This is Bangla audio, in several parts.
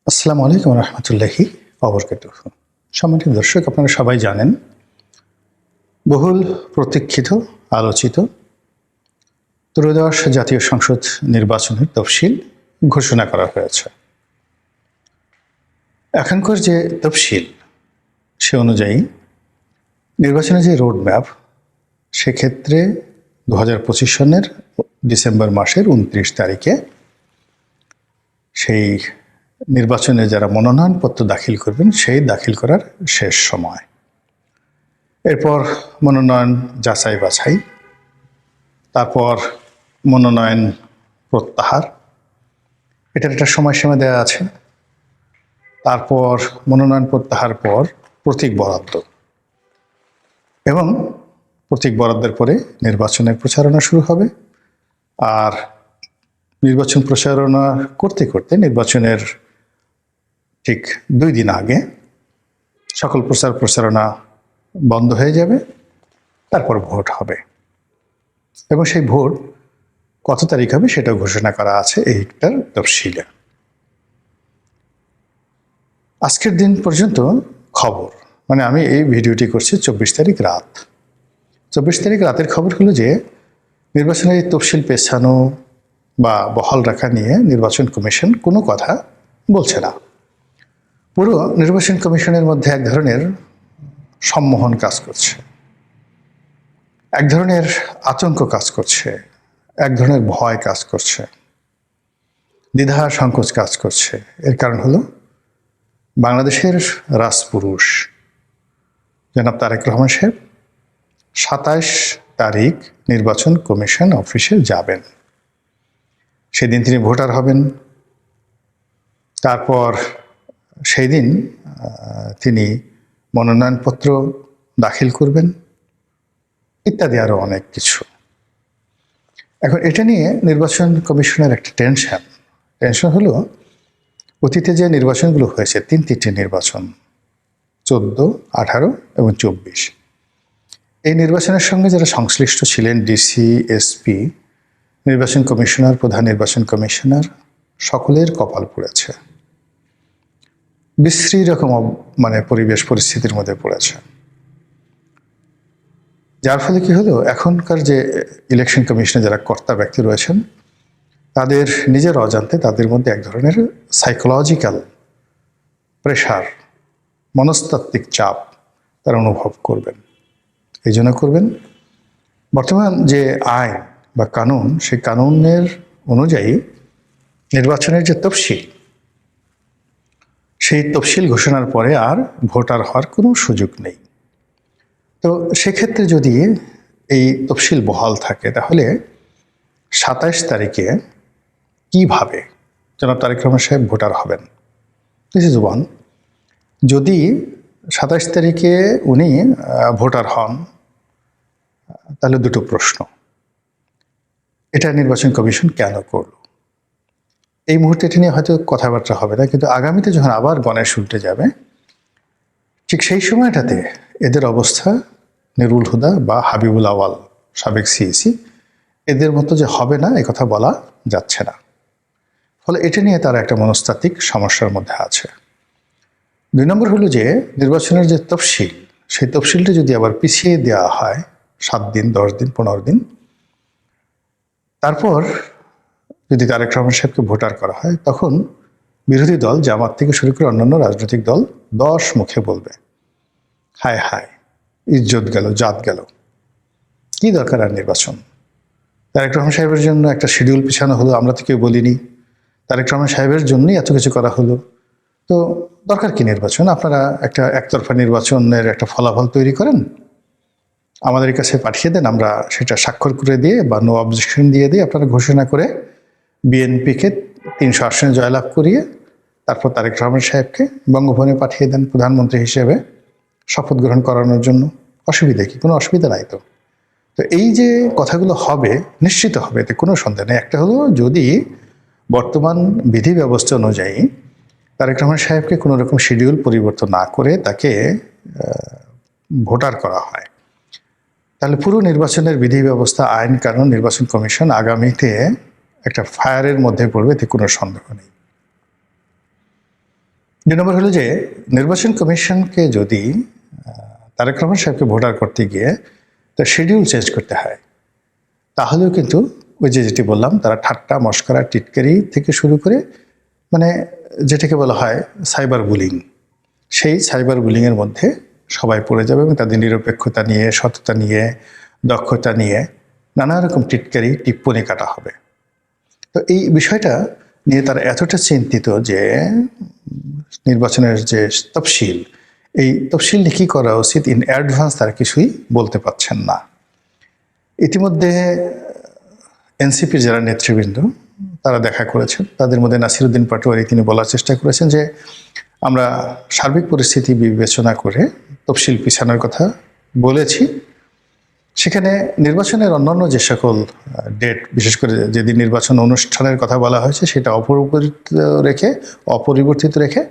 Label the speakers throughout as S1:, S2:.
S1: আসসালামু আলাইকুম রহমতুল্লাহি ওবরকাতুহ। সম্মানিত দর্শক, আপনারা সবাই জানেন বহুল প্রতীক্ষিত আলোচিত ত্রয়োদশ জাতীয় সংসদ নির্বাচনের তফসিল ঘোষণা করা হয়েছে। এখনকার যে তফসিল সে অনুযায়ী নির্বাচনের যে রোডম্যাপ, সেক্ষেত্রে 2025 সনের ডিসেম্বর মাসের 29 তারিখে সেই নির্বাচনে যারা মনোনয়নপত্র দাখিল করবেন সেই দাখিল করার শেষ সময়। এরপর মনোনয়ন যাচাই বাছাই, তারপর মনোনয়ন প্রত্যাহার, এটার একটা সময়সীমা দেওয়া আছে। তারপর মনোনয়ন প্রত্যাহার পর প্রতীক বরাদ্দ, এবং প্রতীক বরাদ্দের পরে নির্বাচনের প্রচারণা শুরু হবে। আর নির্বাচন প্রচারণা করতে করতে নির্বাচনের ঠিক 2 দিন আগে সকল প্রচারণা বন্ধ হয়ে যাবে। তারপর ভোট হবে, এবং সেই ভোট কত তারিখ হবে সেটা ঘোষণা করা আছে এইটার তফসিলে। আজকের দিন পর্যন্ত খবর, মানে আমি এই ভিডিওটি করছি 24 তারিখ রাত। 24 তারিখ রাতের খবর হলো যে নির্বাচনের তফসিল পেছানো বা বহাল রাখা নিয়ে নির্বাচন কমিশন কোনো কথা বলছে না। পুরো নির্বাচন কমিশনের মধ্যে এক ধরনের সম্মোহন কাজ করছে, এক ধরনের আতঙ্ক কাজ করছে, এক ধরনের ভয় কাজ করছে, দ্বিধা সংকোচ কাজ করছে। এর কারণ হলো বাংলাদেশের রাজপুরুষ জনাব তারেক রহমান সাহেব 27 তারিখ নির্বাচন কমিশন অফিসে যাবেন। সেদিন তিনি ভোটার হবেন। তারপর সেই দিন তিনি মনোনয়নপত্র দাখিল করবেন, ইত্যাদি আরও অনেক কিছু। এখন এটা নিয়ে নির্বাচন কমিশনের একটা টেনশন হলো অতীতে যে নির্বাচনগুলো হয়েছে, 3টি নির্বাচন, 14, 18 এবং 24, এই নির্বাচনের সঙ্গে যারা সংশ্লিষ্ট ছিলেন, ডিসি, এসপি, নির্বাচন কমিশনার, প্রধান নির্বাচন কমিশনার, সকলের কপাল পুড়েছে, বিশ্রী রকম পরিবেশ পরিস্থিতির মধ্যে পড়েছে। যার ফলে কি হলো, এখনকার যে ইলেকশন কমিশনে যারা কর্তা ব্যক্তি রয়েছেন, তাদের নিজের অজান্তে তাদের মধ্যে এক ধরনের সাইকোলজিক্যাল প্রেশার, মনস্তাত্ত্বিক চাপ তারা অনুভব করবেন। এই জন্য করবেন বর্তমান যে আইন বা কানুন, সেই কানুনের অনুযায়ী নির্বাচনের যে তফসিল, সেই তফসিল ঘোষণার পরে আর ভোটার হওয়ার কোনো সুযোগ নেই। তো সেক্ষেত্রে যদি এই তফসিল বহাল থাকে, তাহলে 27 তারিখে কিভাবে জনাব তারেক রহমান সাহেব ভোটার হবেন? This is one. যদি 27 তারিখে উনি ভোটার হন, তাহলে দুটো প্রশ্ন। এটা নির্বাচন কমিশন কেন করল? এই মুহূর্তে এটা নিয়ে হয়তো কথাবার্তা হবে না, কিন্তু আগামীতে যখন আবার গণেশ উল্টে যাবে, ঠিক সেই সময়টাতে এদের অবস্থা নুরুল হুদা বা হাবিবুল আওয়াল, সাবেক সিইসি, এদের মতো যে হবে না এ কথা বলা যাচ্ছে না। ফলে এটা নিয়ে তারা একটা মনস্তাত্ত্বিক সমস্যার মধ্যে আছে। 2 নম্বর হলো যে নির্বাচনের যে তফসিল, সেই তফসিলটা যদি আবার পিছিয়ে দেওয়া হয় 7 দিন, 10 দিন, 15 দিন, তারপর যদি তারেক রহমান সাহেবকে ভোটার করা হয়, তখন বিরোধী দল জামাত থেকে শুরু করে অন্যান্য রাজনৈতিক দল 10 মুখে বলবে, হায় হায়, ইজ্জত গেল, জাত গেল, কি দরকার আর নির্বাচন? তারেক রহমান সাহেবের জন্য একটা শিডিউল পিছানো হলো, আমরা তো কেউ বলিনি। তারেক রহমান সাহেবের জন্যই এত কিছু করা হলো, তো দরকার কি নির্বাচন? আপনারা একটা একতরফা নির্বাচনের একটা ফলাফল তৈরি করেন, আমাদের কাছে পাঠিয়ে দেন, আমরা সেটা স্বাক্ষর করে দিয়ে বা নো অবজেকশন দিয়ে দিয়ে আপনারা ঘোষণা করে বিএনপিকে 300 আসনে জয়লাভ করিয়ে তারপর তারেক রহমান সাহেবকে বঙ্গভবনে পাঠিয়ে দেন প্রধানমন্ত্রী হিসেবে শপথ গ্রহণ করানোর জন্য। অসুবিধা কি? কোনো অসুবিধা নাই তো। তো এই যে কথাগুলো হবে, নিশ্চিত হবে, এতে কোনো সন্দেহ নেই। একটা হলো যদি বর্তমান বিধি ব্যবস্থা অনুযায়ী তারেক রহমান সাহেবকে কোনো রকম শিডিউল পরিবর্তন না করে তাকে ভোটার করা হয়, তাহলে পুরো নির্বাচনের বিধি ব্যবস্থা, আইন কানুন, নির্বাচন কমিশন আগামীতে একটা ফায়ারের মধ্যে পড়বে, এতে কোনো সন্দেহ নেই। দুই নম্বর হলো যে নির্বাচন কমিশনকে যদি তারেক রহমান সাহেবকে ভোটার করতে গিয়ে তার শিডিউল চেঞ্জ করতে হয়, তাহলেও কিন্তু ওই যে যেটি বললাম, তারা ঠাট্টা মশকরা টিটকারি থেকে শুরু করে মানে যেটাকে বলা হয় সাইবার বুলিং, সেই সাইবার বুলিংয়ের মধ্যে সবাই পড়ে যাবে এবং তাদের নিরপেক্ষতা নিয়ে, সততা নিয়ে, দক্ষতা নিয়ে নানা রকম টিটকারি টিপ্পনি কাটা হবে। তো এই বিষয়টা নিয়ে তারা এতটা চিন্তিত যে নির্বাচনের যে তফসিল, এই তফসিল নিয়ে কী করা উচিত ইন অ্যাডভান্স তারা কিছুই বলতে পারছেন না। ইতিমধ্যে এনসিপির যারা নেতৃবৃন্দ তারা দেখা করেছেন, তাদের মধ্যে নাসিরউদ্দিন পাটোয়ারি তিনি বলার চেষ্টা করেছেন যে আমরা সার্বিক পরিস্থিতি বিবেচনা করে তফসিল পিছানোর কথা বলেছি। সেখানে নির্বাচনের অন্যান্য যে সকল ডেট, বিশেষ করে যেদিন নির্বাচন অনুষ্ঠানের কথা বলা হয়েছে সেটা অপরিবর্তিত রেখে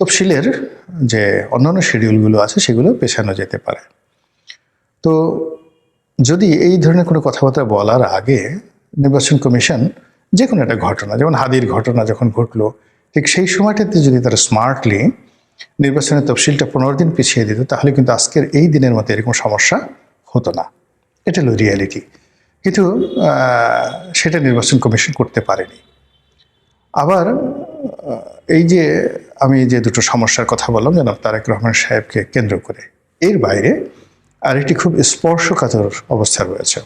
S1: তফসিলের যে অন্যান্য শিডিউলগুলো আছে সেগুলো পেছানো যেতে পারে। তো যদি এই ধরনের কোনো কথাবার্তা বলার আগে নির্বাচন কমিশন যে কোনো একটা ঘটনা, যেমন হাদির ঘটনা যখন ঘটলো, ঠিক সেই সময়টাতে যদি তারা স্মার্টলি নির্বাচনের তফসিলটা 15 দিন পিছিয়ে দিত, তাহলে কিন্তু আজকের এই দিনের মতো এরকম সমস্যা হতো না। এটা হলো রিয়ালিটি। কিন্তু সেটা নির্বাচন কমিশন করতে পারেনি। আবার এই যে আমি যে দুটো সমস্যার কথা বললাম জনাব তারেক রহমান সাহেবকে কেন্দ্র করে, এর বাইরে আরেকটি খুব স্পর্শকাতর অবস্থা রয়েছে।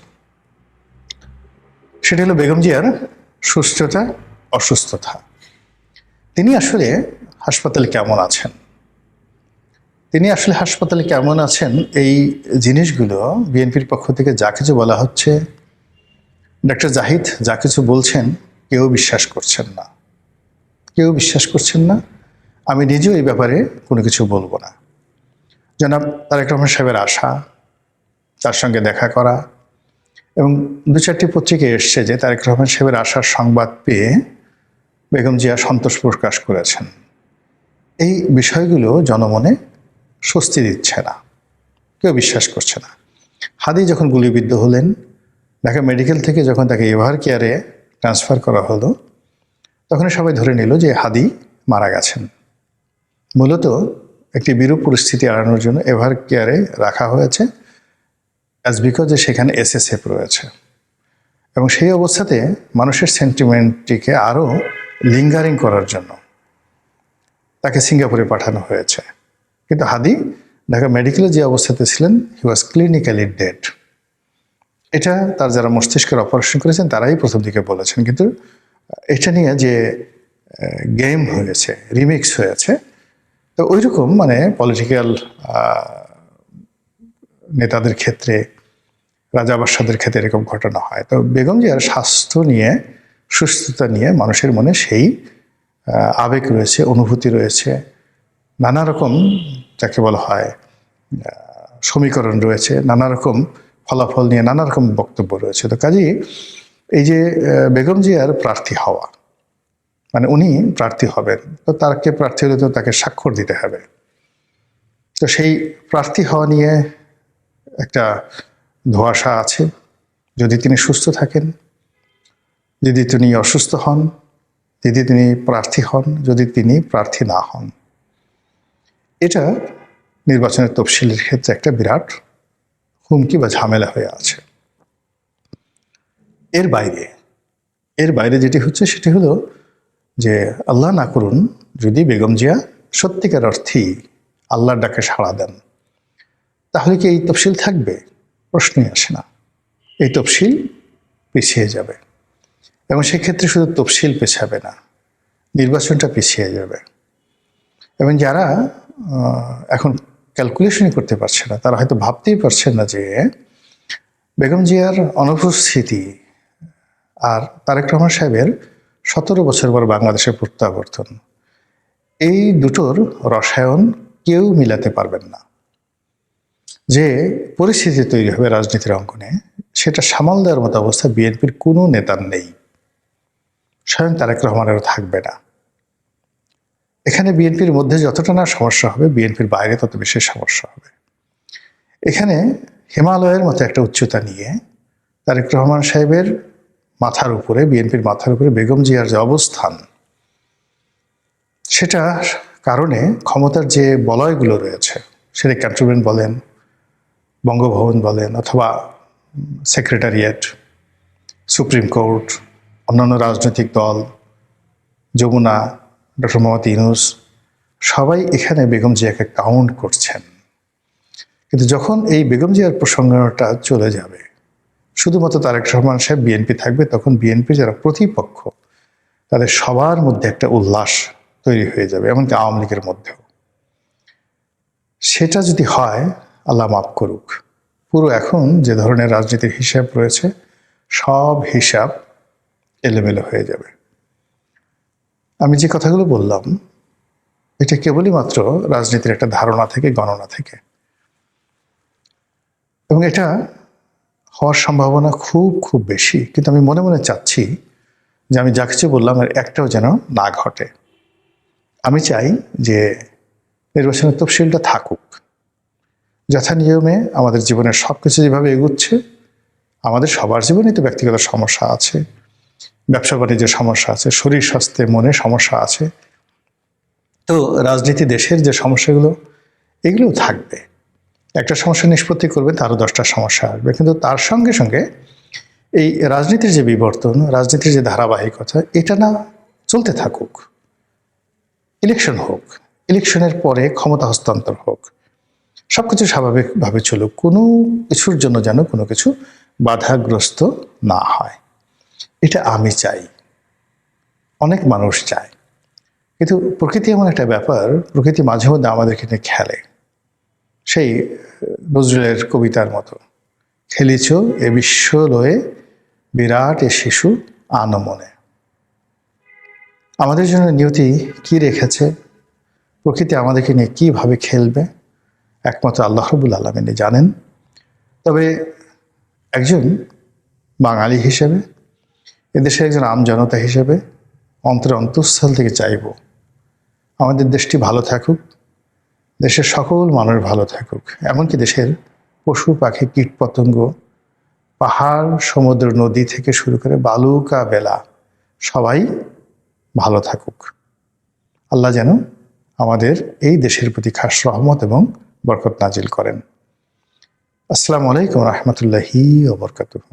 S1: সেটা হলো বেগম জিয়ার সুস্থতা অসুস্থতা। তিনি আসলে হাসপাতালে কেমন আছেন, এই জিনিসগুলো বিএনপির পক্ষ থেকে যা কিছু বলা হচ্ছে, ডক্টর জাহিদ যা কিছু বলছেন, কেউ বিশ্বাস করছেন না। আমি নিজেও এই ব্যাপারে কোনো কিছু বলবো না। জনাব তারেক রহমান সাহেবের আশা, তার সঙ্গে দেখা করা, এবং 2-4টি পত্রিকায় এসছে যে তারেক রহমান সাহেবের আশার সংবাদ পেয়ে বেগম জিয়া সন্তোষ প্রকাশ করেছেন। এই বিষয়গুলো জনমনে স্বস্তি দিচ্ছে না, কেউ বিশ্বাস করছে না। হাদি যখন গুলিবিদ্ধ হলেন, ঢাকা মেডিকেল থেকে যখন তাকে এভার কেয়ারে ট্রান্সফার করা হলো, তখন সবাই ধরে নিল যে হাদি মারা গেছেন। মূলত একটি বিরূপ পরিস্থিতি এড়ানোর জন্য এভার কেয়ারে রাখা হয়েছে, অ্যাজ বিকজ যে সেখানে এসএসএফ রয়েছে, এবং সেই অবস্থাতে মানুষের সেন্টিমেন্টটিকে আরও লিঙ্গারিং করার জন্য তাকে সিঙ্গাপুরে পাঠানো হয়েছে। কিন্তু হাদি ঢাকা মেডিকেলে যে অবস্থাতে ছিলেন, হি ওয়াজ ক্লিনিক্যালি ডেড। এটা তার যারা মস্তিষ্কের অপারেশন করেছেন তারাই প্রথম দিকে বলেছেন। কিন্তু এটা নিয়ে যে গেম হয়েছে, রিমিক্স হয়েছে, তো ওই রকম মানে পলিটিক্যাল নেতাদের ক্ষেত্রে, রাজা বাদশাদের ক্ষেত্রে এরকম ঘটনা হয়। তো বেগম জিয়ার স্বাস্থ্য নিয়ে, সুস্থতা নিয়ে মানুষের মনে সেই আবেগ রয়েছে, অনুভূতি রয়েছে, নানা রকম যাকে বলা হয় সমীকরণ রয়েছে, নানা রকম ফলাফল নিয়ে নানা রকম বক্তব্য রয়েছে। তো কাজেই এই যে বেগম জিয়ার প্রার্থী হওয়া, মানে উনি প্রার্থী হবেন, তো তাকে প্রার্থী হলে তো তাকে স্বাক্ষর দিতে হবে। তো সেই প্রার্থী হওয়া নিয়ে একটা ধোঁয়াশা আছে। যদি তিনি সুস্থ থাকেন, যদি তিনি অসুস্থ হন, যদি তিনি প্রার্থী হন, যদি তিনি প্রার্থী না হন, এটা নির্বাচনের তফসিলের ক্ষেত্রে একটা বিরাট হুমকি বা ঝামেলা হয়ে আছে। এর বাইরে যেটি হচ্ছে সেটি হলো যে আল্লাহ না করুন যদি বেগম জিয়া সত্যিকার অর্থেই আল্লাহর ডাকে সাড়া দেন, তাহলে কি এই তফসিল থাকবে? প্রশ্নই আসে না। এই তফসিল পিছিয়ে যাবে, এবং সেক্ষেত্রে শুধু তফসিল পেছাবে না, নির্বাচনটা পিছিয়ে যাবে। এবং যারা এখন ক্যালকুলেশনই করতে পারছে না, তারা হয়তো ভাবতেই পারছেন না যে বেগম জিয়ার অনুপস্থিতি আর তারেক রহমান সাহেবের 17 বছর পর বাংলাদেশের প্রত্যাবর্তন, এই দুটোর রসায়ন কেউ মিলাতে পারবেন না। যে পরিস্থিতি তৈরি হবে রাজনীতির অঙ্গনে, সেটা সামাল দেওয়ার মতো অবস্থা বিএনপির কোনো নেতার নেই, স্বয়ং তারেক রহমানেরও থাকবে না। এখানে বিএনপির মধ্যে যতটা না সমস্যা হবে, বিএনপির বাইরে তত বেশি সমস্যা হবে। এখানে হিমালয়ের মতো একটা উচ্চতা নিয়ে তারেক রহমান সাহেবের মাথার উপরে, বিএনপির মাথার উপরে বেগম জিয়ার যে অবস্থান, সেটা কারণে ক্ষমতার যে বলয়গুলো রয়েছে, সেটা ক্যান্টনমেন্ট বলেন, বঙ্গভবন বলেন, অথবা সেক্রেটারিয়েট, সুপ্রিম কোর্ট, অন্যান্য রাজনৈতিক দল, যমুনা, ডক্টর মোহাম্মদ ইউনূস, সবাই এখানে বেগম জিয়াকে কাউন্ট করছেন। কিন্তু যখন এই বেগম জিয়ার প্রসঙ্গটা চলে যাবে, শুধুমাত্র তারেক রহমান সাহেব বিএনপি থাকবে, তখন বিএনপি যারা প্রতিপক্ষ তাদের সবার মধ্যে একটা উল্লাস তৈরি হয়ে যাবে, এমনকি আওয়ামী লীগের মধ্যেও। সেটা যদি হয়, আল্লাহ মাফ করুক, পুরো এখন যে ধরনের রাজনীতির হিসাব রয়েছে, সব হিসাব এলোমেলো হয়ে যাবে। আমি যে কথাগুলো বললাম, এটা কেবলই মাত্র রাজনীতির একটা ধারণা থেকে, গণনা থেকে, এবং এটা হওয়ার সম্ভাবনা খুব খুব বেশি। কিন্তু আমি মনে মনে চাচ্ছি যে আমি যা কিছু বললাম এর একটাও যেন না ঘটে। আমি চাই যে নির্বাচনের তফসিলটা থাকুক, যথা নিয়মে আমাদের জীবনের সব কিছু যেভাবে এগুচ্ছে, আমাদের সবার জীবনেই তো ব্যক্তিগত সমস্যা আছে, ব্যবসা বাণিজ্যের সমস্যা আছে, শরীর স্বাস্থ্যে মনে সমস্যা আছে, তো রাজনীতি দেশের যে সমস্যাগুলো, এগুলোও থাকবে। একটা সমস্যা নিষ্পত্তি করবে, তারও 10টা সমস্যা আসবে। কিন্তু তার সঙ্গে সঙ্গে এই রাজনীতির যে বিবর্তন, রাজনীতির যে ধারাবাহিকতা, এটা না চলতে থাকুক। ইলেকশন হোক, ইলেকশনের পরে ক্ষমতা হস্তান্তর হোক, সবকিছু স্বাভাবিকভাবে চলুক, কোনো কিছুর জন্য যেন কোনো কিছু বাধাগ্রস্ত না হয়। এটা আমি চাই, অনেক মানুষ চায়। কিন্তু প্রকৃতি এমন একটা ব্যাপার, প্রকৃতি মাঝে মধ্যে আমাদেরকে নিয়ে খেলে। সেই নজরুলের কবিতার মতো, খেলিছ এ বিশ্ব লয়ে বিরাট এ শিশু আনমনে। আমাদের জন্য নিয়তি কি রেখেছে, প্রকৃতি আমাদেরকে নিয়ে কীভাবে খেলবে, একমাত্র আল্লাহ রাব্বুল আলামিন জানেন। তবে একজন বাঙালি হিসেবে, এদেশের একজন আমজনতা হিসেবে অন্তরের অন্তঃস্থল থেকে চাইব আমাদের দেশটি ভালো থাকুক, দেশের সকল মানুষ ভালো থাকুক, এমনকি দেশের পশু পাখি, কীট পতঙ্গ, পাহাড়, সমুদ্র, নদী থেকে শুরু করে বালুকা বেলা সবাই ভালো থাকুক। আল্লাহ যেন আমাদের এই দেশের প্রতি খাস রহমত এবং বরকত নাজিল করেন। আসসালামু আলাইকুম রহমতুল্লাহি ওয়া বারাকাতুহু।